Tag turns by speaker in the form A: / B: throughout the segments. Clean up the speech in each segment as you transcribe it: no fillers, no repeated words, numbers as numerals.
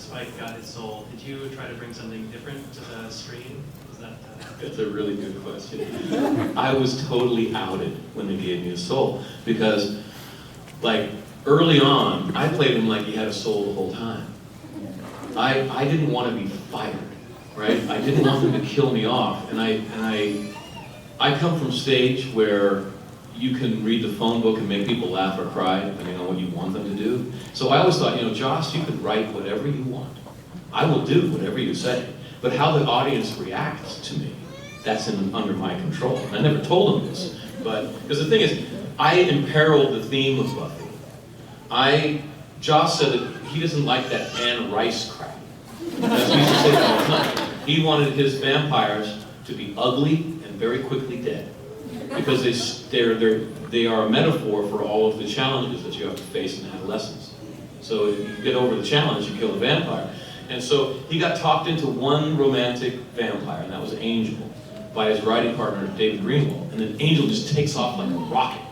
A: Spike got his soul, did you try to bring something different to the screen? Was that?
B: That's a really good question. I was totally outed when they gave me a soul because, like, early on, I played him like he had a soul the whole time. I didn't want to be fired, right? I didn't want them to kill me off, and I come from stage where you can read the phone book and make people laugh or cry, depending on what you want them to do. So I always thought, you know, Joss, you could write whatever you want. I will do whatever you say. But how the audience reacts to me, that's under my control. And I never told them this, but, because the thing is, I imperiled the theme of Buffy. Joss said that he doesn't like that Anne Rice crap. That's what he used to say all the time. He wanted his vampires to be ugly and very quickly dead. Because they are a metaphor for all of the challenges that you have to face in adolescence. So if you get over the challenge, you kill the vampire. And so he got talked into one romantic vampire, and that was Angel, by his writing partner, David Greenwald. And then Angel just takes off like a rocket.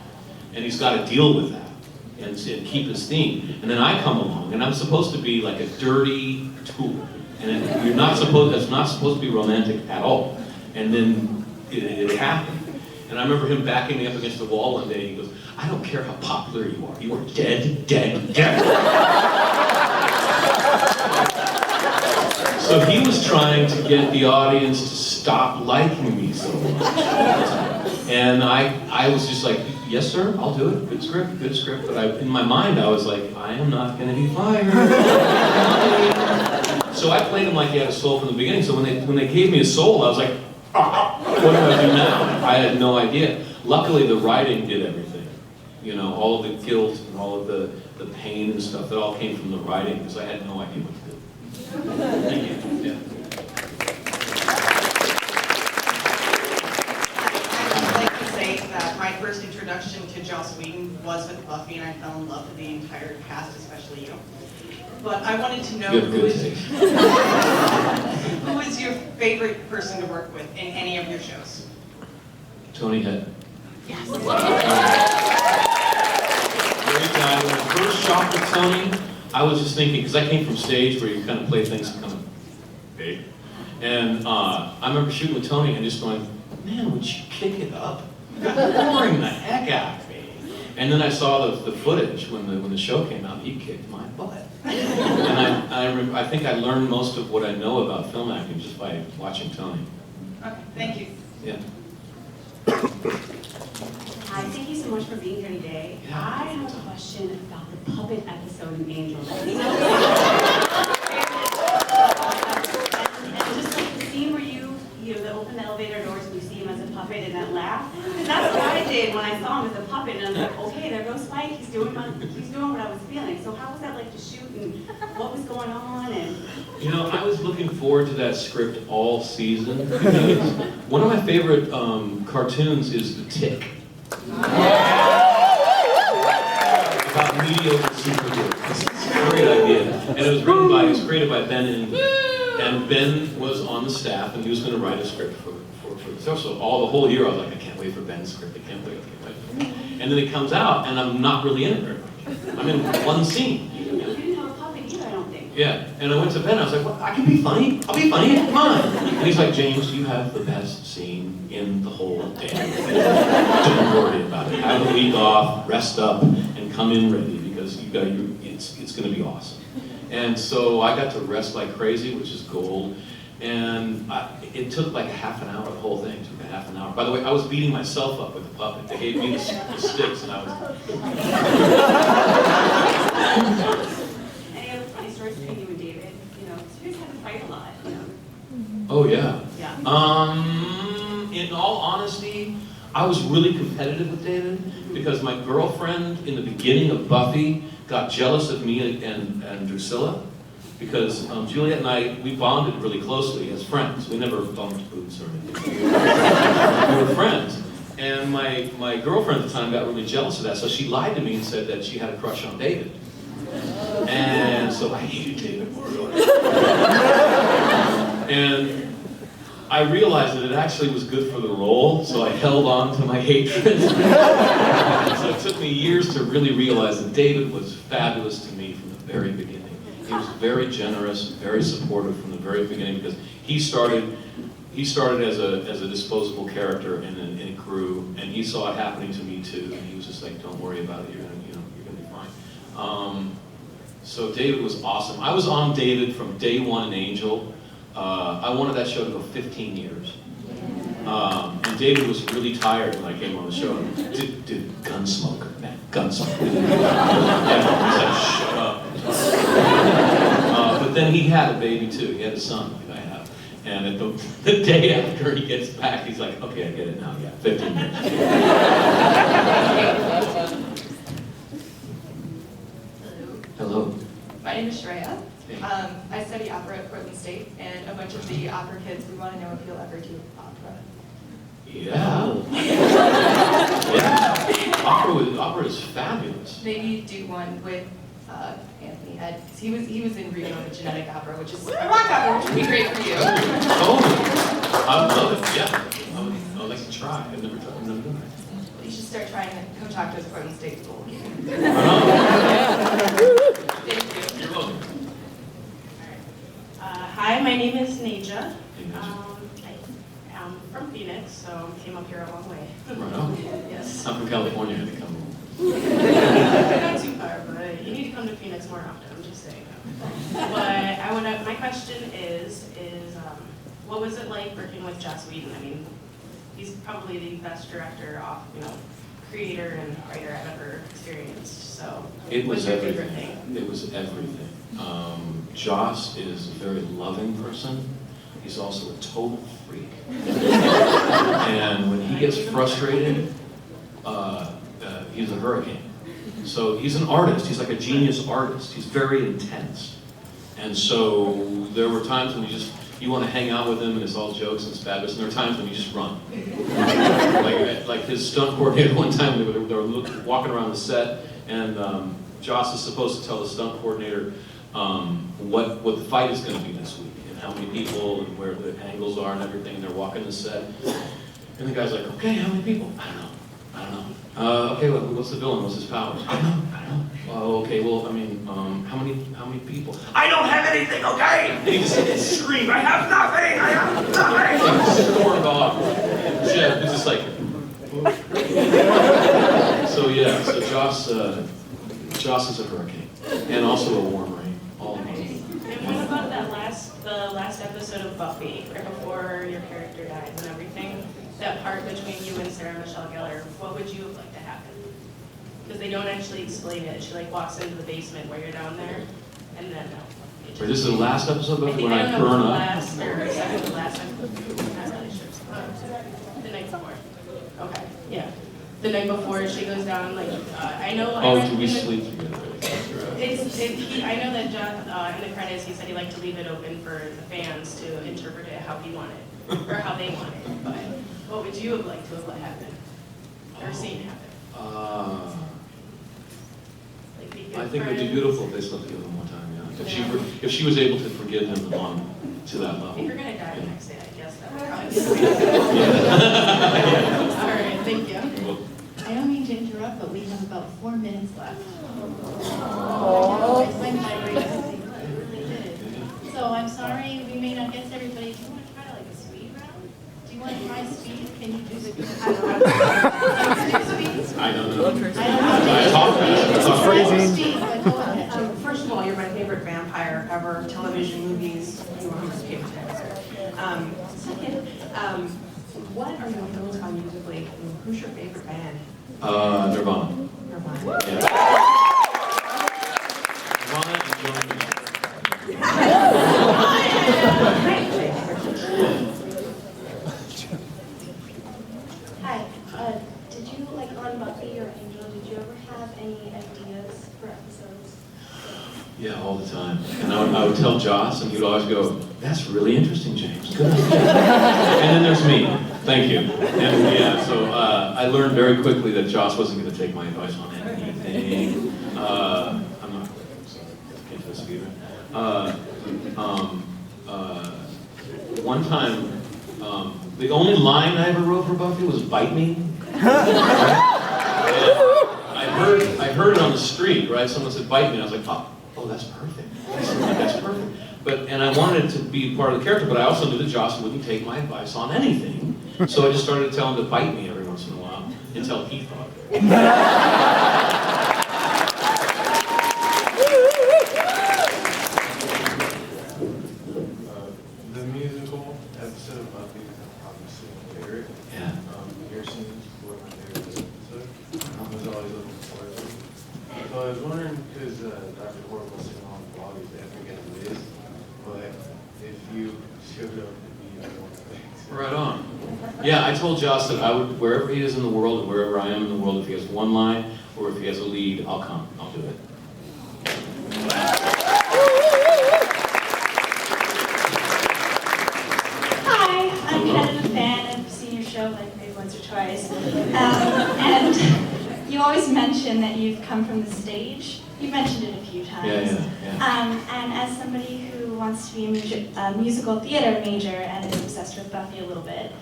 B: And he's got to deal with that and keep his theme. And then I come along, and I'm supposed to be like a dirty tool. And that's not supposed to be romantic at all. And then it happened. And I remember him backing me up against the wall one day, and he goes, I don't care how popular you are dead, dead, dead. So he was trying to get the audience to stop liking me so much. And I was just like, yes sir, I'll do it, good script. But in my mind I was like, I am not gonna be fired. So I played him like he had a soul from the beginning. So when they gave me a soul, I was like, what do I do now? I had no idea. Luckily, the writing did everything. You know, all of the guilt and all of the pain and stuff, that all came from the writing, because I had no idea what to do. Thank you. Yeah.
C: I'd like to say that my first introduction to Joss Whedon was with Buffy, and I fell in love with the entire cast, especially you. But I wanted to know who is your favorite person to work with in any of your shows?
B: Tony Head.
C: Yes.
B: Great guy. When I first shot with Tony, I was just thinking, because I came from stage where you kind of play things kind of big. And I remember shooting with Tony and just going, man, would you kick it up? You're boring the heck out of me. And then I saw the footage when the show came out. He kicked my butt. And I think I learned most of what I know about film acting just by watching Tony.
C: Okay, thank you.
B: Yeah.
D: Hi, thank you so much for being here today.
B: Yeah.
D: I have a question about the puppet episode in Angel. And just like the scene where you open the elevator doors and you see him as a puppet and that laugh. That's what I did when I saw him as a puppet, and I was like, okay, there goes Spike. He's doing what I was feeling. So how was that like to shoot, and what was going on? And
B: You know, I was looking forward to that script all season because one of my favorite cartoons is The Tick. About mediocre superheroes. It's a great idea. And it was created by Ben, and Ben was on the staff, and he was going to write a script for the show. So the whole year I was like, I can't wait for Ben's script. I can't wait. And then it comes out, and I'm not really in it very much. I'm in one scene.
D: you didn't have a puppet either, I don't think.
B: Yeah, and I went to Ben, I was like, well, I can be funny, I'll be funny, come on. And he's like, James, you have the best scene in the whole damn thing. Don't worry about it. Have a week off, rest up, and come in ready, because it's gonna be awesome. And so I got to rest like crazy, which is gold. And it took like half an hour, the whole thing took a half an hour. By the way, I was beating myself up with the puppet. They gave me the sticks, and I was...
D: Any other funny stories between you and David? You know, you guys had to fight a lot, you know.
B: Oh, yeah.
D: Yeah.
B: In all honesty, I was really competitive with David because my girlfriend in the beginning of Buffy got jealous of me and Drusilla because Juliet and I, we bonded really closely as friends. We never bumped boots or anything. We were friends. And my girlfriend at the time got really jealous of that, so she lied to me and said that she had a crush on David. And so I hated David more. And I realized that it actually was good for the role, so I held on to my hatred. So it took me years to really realize that David was fabulous to me from the very beginning. He was very generous, very supportive from the very beginning because he started as a disposable character and then it grew, and he saw it happening to me too, and he was just like, don't worry about it, you're gonna be fine. So David was awesome. I was on David from day one in Angel. I wanted that show to go 15 years. And David was really tired when I came on the show. Dude, Gunsmoke, man, Gunsmoke. He's like, shut up. But then he had a baby too. He had a son, like I have. And at the day after he gets back, he's like, okay, I get it now. Yeah, 15 years. Hello.
E: My name is Shreya. I study opera at Portland State, and a bunch of the opera kids, we want to know if you'll ever do opera.
B: Yeah. Yeah. Opera is fabulous.
E: Maybe do one with Anthony Ed. He was in Reno, the genetic opera, which is a rock opera, which would be great for you.
B: Totally. I love it. Yeah. I would like to try. I've never done it.
E: You should start trying to come talk to us at Portland State School. Thank you.
B: You're welcome.
F: Hi, my name is Naja.
B: Hey, Naja.
F: I am from Phoenix, so I came up here a long way.
B: Right on.
F: Yes.
B: I'm from California. I had to come.
F: Not too far, but you need to come to Phoenix more often, I'm just saying. But my question is what was it like working with Joss Whedon? I mean, he's probably the best director, creator and writer I've ever experienced, so.
B: It was
F: what's your favorite
B: everything.
F: thing?
B: It was everything. Joss is a very loving person. He's also a total freak. And when he gets frustrated, he's a hurricane. So he's an artist. He's like a genius artist. He's very intense. And so there were times when you want to hang out with him and it's all jokes and it's fabulous, and there are times when you just run. like his stunt coordinator one time, they were walking around the set, and Joss is supposed to tell the stunt coordinator what the fight is going to be this week, and how many people, and where the angles are and everything, and they're walking the set. And the guy's like, okay, how many people? I don't know. Okay, what's the villain? What's his powers? I don't know. Okay, well, I mean, how many people? I don't have anything, okay? And he just screamed, I have nothing! Like stormed off. Jeff was just like, so yeah, so Joss is a hurricane, and also a warm rain. All of them.
F: And what about the last episode of Buffy, right before your character dies and everything? That part between you and Sarah Michelle Gellar, what would you have liked to happen? Because they don't actually explain it. She walks into the basement while you're down there, and then
B: Wait, this is the last episode of when I
F: don't know
B: burn
F: if
B: up?
F: last or second to last. I'm not really sure. The night before. Okay, yeah. The night before she goes down, I know.
B: Oh, do we sleep together?
F: I know that John, in the credits, he said he liked to leave it open for the fans to interpret it how he wanted, or how they wanted. But what would you have liked to have let happen, or seen happen?
B: I think it would be beautiful if they slept together one more time. Yeah. If she was able to forgive him on to that level.
F: If you're gonna die the next day, I guess that would probably be
B: Yeah.
F: All right, thank you.
B: Well,
G: I don't mean to interrupt, but we have about 4 minutes left. Oh, it went by very quickly. It really did. So I'm sorry, we may not get to everybody. Do you want to try a speed round? Do you want to try speed? Can you do the?
B: I don't know.
G: I don't know.
B: I talk fast.
G: Phrasing. Speed, but go ahead.
C: First of all, you're my favorite vampire ever, television, movies, you are my favorite dancer. Second, what are your feelings on musically? Who's your favorite band?
B: Nirvana.
C: Nirvana.
B: Yeah. Nirvana and Joan Jett.
G: Hi. Did you, on Buffy or Angel, did you ever have any ideas for episodes?
B: Yeah, all the time. And I would tell Joss, and he would always go, that's really interesting, James. Good idea. And then there's me. Thank you. And yeah, so I learned very quickly that Joss wasn't going to take my advice on anything. I'm not quick, so I can't do a speed run. One time, the only line I ever wrote for Buffy was "bite me." I heard it on the street, right? Someone said "bite me," and I was like, "Oh, that's perfect." That's perfect. And I wanted it to be part of the character, but I also knew that Joss wouldn't take my advice on anything. So I just started to tell him to bite me every once in a while until he thought.
H: The musical episode of Buffy is obviously my favorite.
B: Yeah.
H: Your scenes were my favorite episode. I was always looking forward to it. So I was wondering, because Dr. Horrible sitting on the blog, I forget who it is, but if you showed up to be one of the things.
B: Right on. Yeah, I told Joss that I would, wherever he is in the world, and wherever I am in the world, if he has one line, or if he has a lead, I'll come. I'll do it.
D: Hi, I'm kind of a fan. I've seen your show like maybe once or twice. And you always mention that you've come from the stage. You've mentioned it a few times.
B: Yeah.
D: And as somebody who wants to be a musical theater major and is obsessed with Buffy a little bit,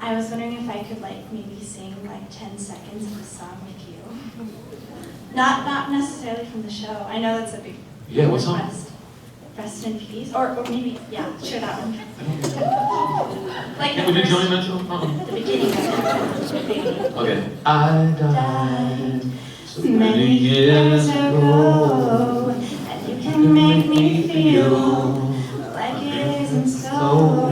D: I was wondering if I could like maybe sing like 10 seconds of a song with you. Not necessarily from the show. I know that's a big
B: Yeah, what song?
D: request. Rest in peace, or maybe, yeah, sure, that one. Like
B: Can we do Johnny Mitchell?
D: the beginning of it.
B: Okay. I died so many years ago,
D: and you can make me feel like it isn't so.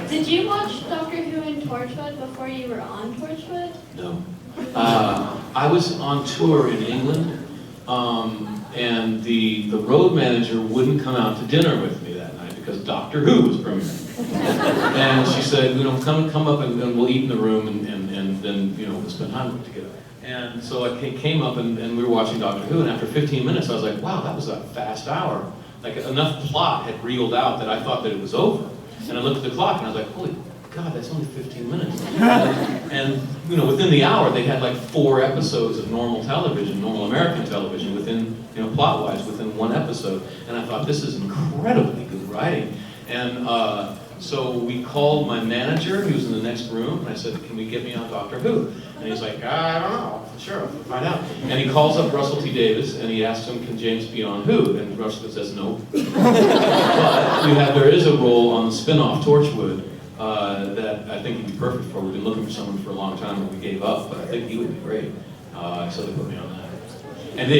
G: Did you watch Doctor Who and Torchwood before you were on Torchwood?
B: No. I was on tour in England, and the road manager wouldn't come out to dinner with me that night because Doctor Who was premiering. And she said, come up and we'll eat in the room and then, we'll spend time together. And so I came up and we were watching Doctor Who, and after 15 minutes I was like, wow, that was a fast hour. Like enough plot had reeled out that I thought that it was over. And I looked at the clock and I was like, holy God, that's only 15 minutes. And within the hour, they had like 4 episodes of normal television, normal American television, within, plot-wise, within 1 episode. And I thought, this is incredibly good writing. And so we called my manager, he was in the next room, and I said, can we get me on Doctor Who? And he's like, I don't know, sure, we'll find out. And he calls up Russell T. Davies, and he asks him, can James be on Who? And Russell says, no. But there is a role on the spin-off Torchwood that I think he'd be perfect for. We've been looking for someone for a long time, but we gave up, but I think he would be great. So they put me on that. And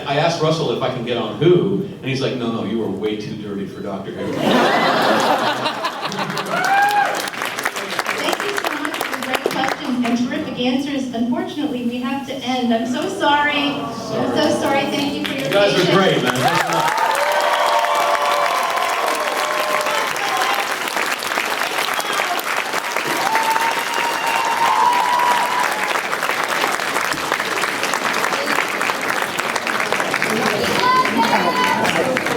B: I asked Russell if I can get on Who, and he's like, no, you are way too dirty for Doctor Who.
G: Thank you so much for great questions and terrific answers. Unfortunately, we have to end. I'm so sorry. I'm so sorry. Thank you for your
B: You guys
G: patience.
B: are great, man. Thanks a lot.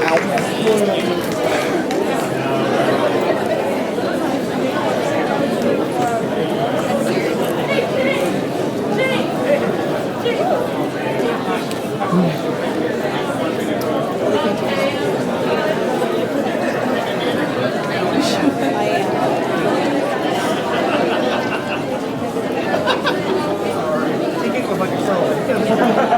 I: Ow.